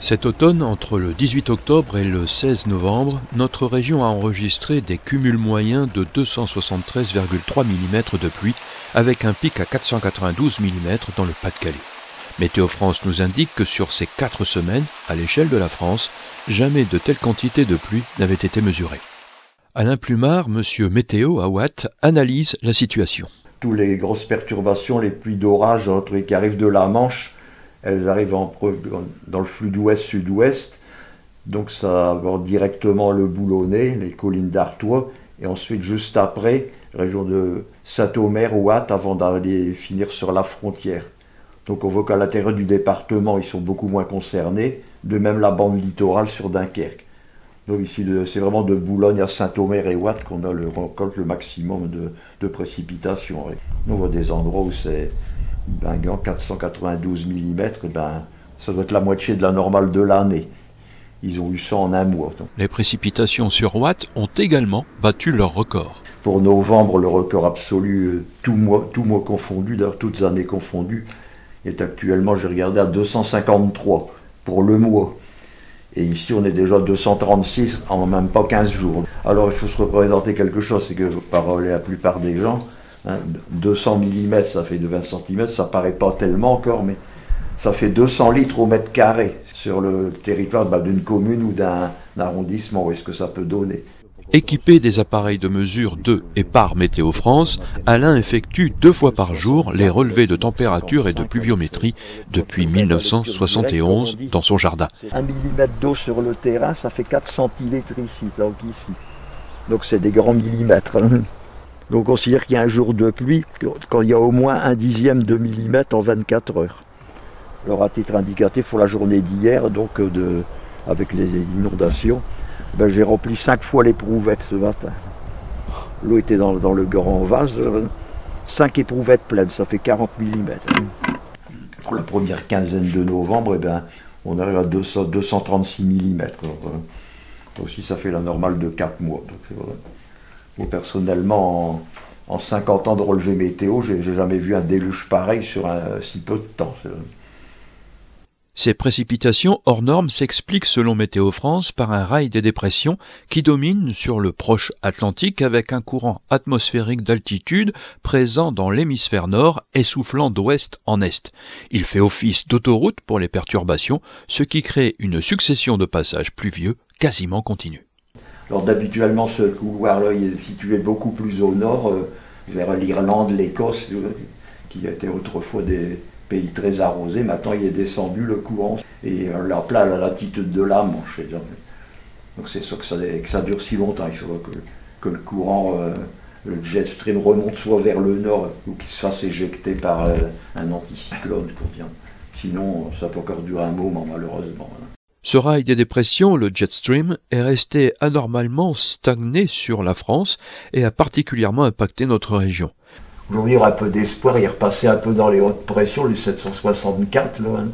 Cet automne, entre le 18 octobre et le 16 novembre, notre région a enregistré des cumuls moyens de 273,3 mm de pluie, avec un pic à 492 mm dans le Pas-de-Calais. Météo France nous indique que sur ces 4 semaines, à l'échelle de la France, jamais de telles quantités de pluie n'avaient été mesurées. Alain Plumard, monsieur Météo à Watt, analyse la situation. Tous les grosses perturbations, les pluies d'orage qui arrivent de la Manche, elles arrivent dans le flux d'ouest-sud-ouest, donc ça va directement le Boulonnais, les collines d'Artois, et ensuite juste après, région de Saint-Omer, Watt, avant d'aller finir sur la frontière. Donc on voit qu'à l'intérieur du département, ils sont beaucoup moins concernés, de même la bande littorale sur Dunkerque. Donc ici, c'est vraiment de Boulogne à Saint-Omer et Watt qu'on récolte le maximum de précipitations. On voit des endroits où c'est 492 mm, ça doit être la moitié de la normale de l'année. Ils ont eu ça en un mois. Donc. Les précipitations sur Watt ont également battu leur record. Pour novembre, le record absolu, tout mois confondu, d'ailleurs toutes années confondues, est actuellement, j'ai regardé, à 253 pour le mois. Et ici, on est déjà à 236 en même pas 15 jours. Alors, il faut se représenter quelque chose, c'est que par la plupart des gens, 200 mm, ça fait de 20 cm, ça paraît pas tellement encore, mais ça fait 200 litres au mètre carré sur le territoire d'une commune ou d'un arrondissement. Où est-ce que ça peut donner ? Équipé des appareils de mesure de et par Météo France, Alain effectue 2 fois par jour les relevés de température et de pluviométrie depuis 1971 dans son jardin. 1 mm d'eau sur le terrain, ça fait 4 centilitres ici, donc ici. Donc c'est des grands millimètres. Donc on considère qu'il y a un jour de pluie quand il y a au moins 1/10 de millimètre en 24 heures. Alors à titre indicatif, pour la journée d'hier, donc avec les inondations, j'ai rempli 5 fois l'éprouvette ce matin. L'eau était dans le grand vase, 5 éprouvettes pleines, ça fait 40 mm. Pour la première quinzaine de novembre, on arrive à 236 mm. Aussi, ça fait la normale de 4 mois. Donc, personnellement, en 50 ans de relevé météo, j'ai jamais vu un déluge pareil sur si peu de temps. Ces précipitations hors normes s'expliquent selon Météo France par un rail des dépressions qui domine sur le proche Atlantique avec un courant atmosphérique d'altitude présent dans l'hémisphère nord et soufflant d'ouest en est. Il fait office d'autoroute pour les perturbations, ce qui crée une succession de passages pluvieux quasiment continus. Alors habituellement ce couloir-là il est situé beaucoup plus au nord, vers l'Irlande, l'Écosse, qui étaient autrefois des pays très arrosé, maintenant il est descendu le courant et là à la latitude de la Manche. Donc c'est sûr que ça dure si longtemps, il faudra que le courant, le jet stream remonte soit vers le nord ou qu'il se fasse éjecter par un anticyclone. Sinon ça peut encore durer un moment malheureusement. Ce rail des dépressions, le jet stream, est resté anormalement stagné sur la France et a particulièrement impacté notre région. Aujourd'hui, il y aura un peu d'espoir, il est repassé un peu dans les hautes pressions, le 764, là.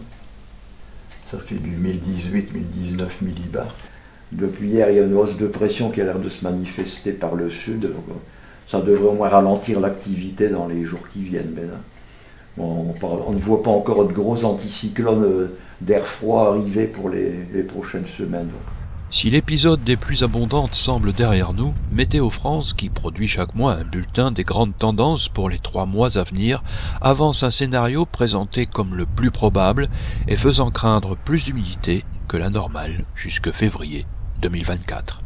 Ça fait du 1018, 1019 millibars. Depuis hier, il y a une hausse de pression qui a l'air de se manifester par le sud. Donc, ça devrait au moins ralentir l'activité dans les jours qui viennent. Mais, on ne voit pas encore de gros anticyclones d'air froid arriver pour les prochaines semaines. Si l'épisode des pluies abondantes semble derrière nous, Météo France, qui produit chaque mois un bulletin des grandes tendances pour les 3 mois à venir, avance un scénario présenté comme le plus probable et faisant craindre plus d'humidité que la normale jusque février 2024.